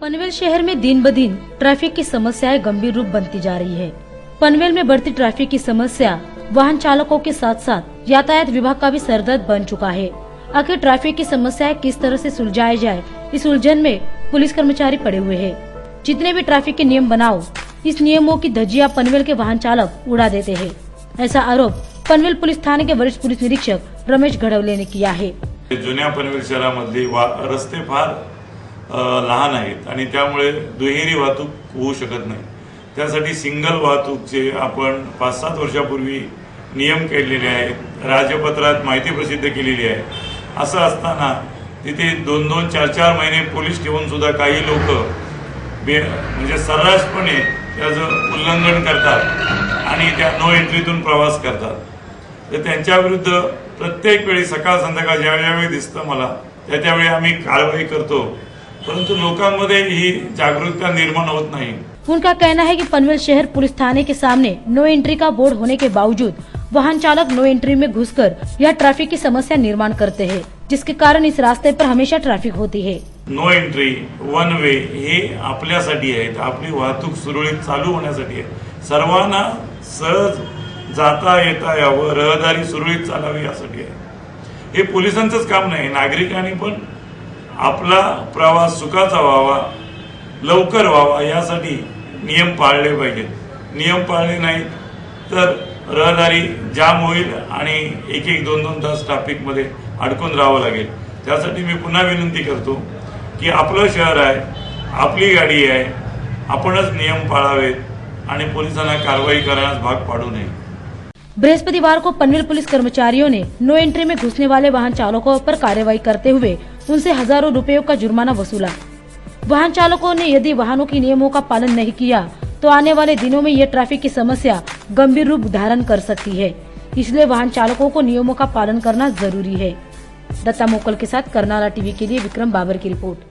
पनवेल शहर में दिन ब दिन ट्रैफिक की समस्याएं गंभीर रूप बनती जा रही है। पनवेल में बढ़ती ट्रैफिक की समस्या वाहन चालकों के साथ साथ यातायात विभाग का भी सरदर्द बन चुका है। आखिर ट्रैफिक की समस्याएं किस तरह से सुलझाई जाए, इस उलझन में पुलिस कर्मचारी पड़े हुए हैं। जितने भी ट्रैफिक के नियम बनाओ, इस नियमों की धज्जियां पनवेल के वाहन चालक उड़ा देते हैं। ऐसा आरोप पनवेल पुलिस थाने के वरिष्ठ पुलिस निरीक्षक रमेश घडवले ने किया है। जुन्या पनवेल शहरामधली रस्ते फार लहान आहेत आणि त्यामुळे दुहेरी वाहतूक होऊ शकत नाही। त्यासाठी सिंगल वाहतूकचे आपण 5-7 वर्षापूर्वी नियम केलेले आहेत, राजपत्रात माहिती प्रसिद्ध केलेली आहे। असं असताना तिथे 2-2, 4-4 महिने पोलीस ठेवून सुद्धा काही लोक म्हणजे सर्रासपणे त्याचं उल्लंघन करतात आणि त्या नो एंट्रीतून प्रवास करतात। तर त्यांच्या विरुद्ध प्रत्येक वेळी सकाळ संध्याकाळ ज्यावेळी दिसतं मला त्यावेळी आम्ही कारवाई करतो, परंतु लोकांमध्ये ही जागरूकता निर्माण होत नहीं। उनका कहना है कि पनवेल शहर पुलिस थाने के सामने नो एंट्री का बोर्ड होने के बावजूद वाहन चालक नो एंट्री में घुसकर यह ट्रैफिक की समस्या निर्माण करते हैं, जिसके कारण इस रास्ते पर हमेशा ट्रैफिक होती है। नो एंट्री, वन वे हे आपल्यासाठी आहे, आपली वाहतूक सुरळीत चालू होण्यासाठी आहे। सर्वांना सहज जाता येता यावं, रहदारी सुरळीत चालावी यासाठी आहे। हे पोलिसांचंच काम नाही, नागरिकांनी पण आपला प्रवास सुखाचा व्हावा, लवकर व्हावा यासाठी नियम पाळले पाहिजेत। नियम पाळले नाही तर रहदारी जाम होईल आणि 1-1, 2-2 तास ट्रॅफिक मध्ये अडकून राहावं लागेल। त्यासाठी मी पुन्हा विनंती करतो की आपलं शहर आहे, आपली गाडी आहे, आपणच नियम पाळावेत आणि पोलिसांना कारवाई करण्यास भाग पाडू नये। बृहस्पतिवार को पनवेल पुलिस कर्मचारियों ने नो एंट्री में घुसने वाले वाहन चालकों पर कार्रवाई करते हुए उनसे हजारों रुपयों का जुर्माना वसूला। वाहन चालकों ने यदि वाहनों की नियमों का पालन नहीं किया तो आने वाले दिनों में ये ट्रैफिक की समस्या गंभीर रूप धारण कर सकती है। इसलिए वाहन चालकों को नियमों का पालन करना जरूरी है। दत्ता मोकल के साथ करनाला टीवी के लिए विक्रम बाबर की रिपोर्ट।